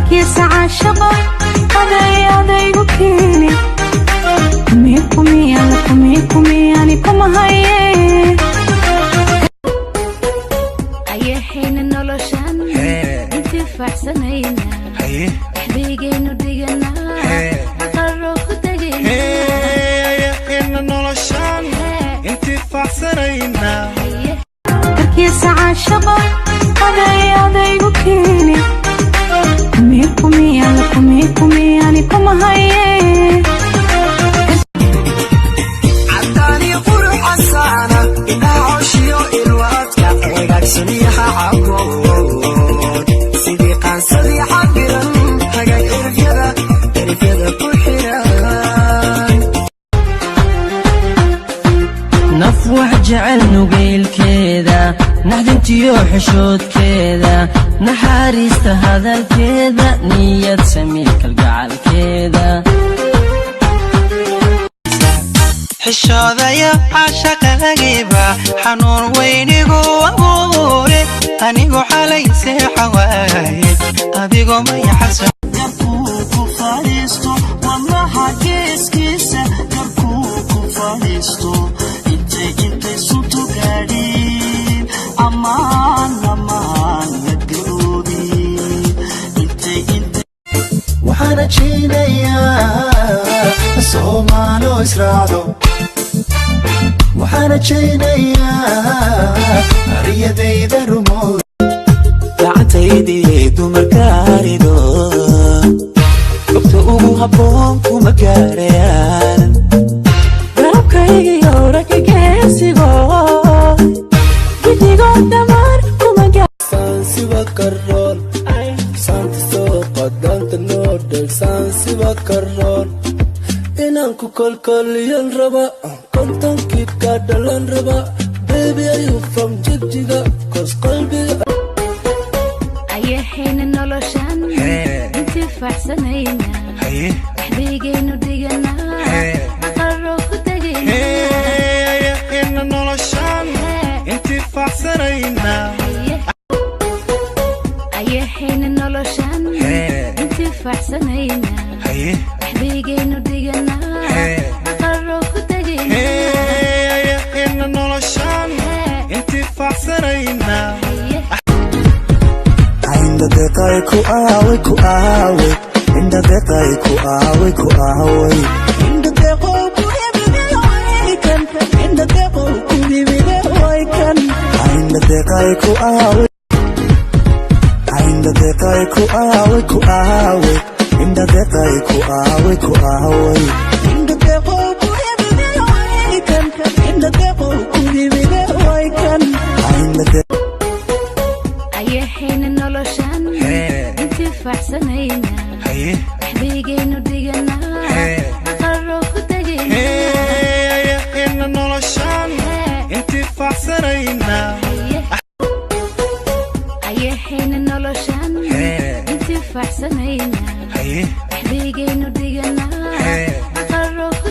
darkiisa caashaqa adaygu keeni kumiyani kuma haye ayahayna noloshan intifaacsanayna dhexdeygaynu dhiganaa aqarro ku tegayna ayahayna noloshan intifaacsanayna darkiisa caashaqa adaygu keeni kumiyani kuma haye نفوح جعل نقيل كذا نحدنتيو حشود كذا نحاريست هذا الكذا نية سميك القعال كذا حشود يا عاشق غيبة حنور وينيقو أبوري أنيقو حالي سيحة وايد أبيقو ما يحسن كركوكو فاريستو والله حقيس كيسة كركوكو فاريستو انتي سوتو قارين أمان لقلوبي انتي وحانا جينيا سومالو إسرادو وحانا جينيا ريدي درمو لعتيدي دمركاردو وقت ugu habboon kuma gaarayaan garabkayga yowraka geesigo gidigo dhammaan kuma sansiba karoon santi soo qadanta noo dheg sansiba karoon inaan ku kolkoliyan raba kontonkii ka dhalan raba baby are you from jigjiga cause qalbiga ayahayna noloshan intifaacsanayna dhexdeygaynu dhiganaa aqarro ku tegayna ayahayna noloshan intifaacsanayna ayahayna noloshan intifaacsanayna dhexdeygaynu dhiganaa aqarro ku tegayna ayahayna noloshan intifaacsanayna عند دقاي كؤاوي عند دقاي كؤاوي عند دقاي كان عند دقاي كان عند دقاي كؤاوي عند دقاي كؤاوي عند دقاي كؤاوي عند دقاي كان عند دقاي كان عند ayahayna noloshan intifaacsanayna dhexdeygaynu dhiganaa aqarro ku tegayna ayahayna noloshan intifaacsanayna ayahayna noloshan intifaacsanayna dhexdeygaynu dhiganaa aqarro ku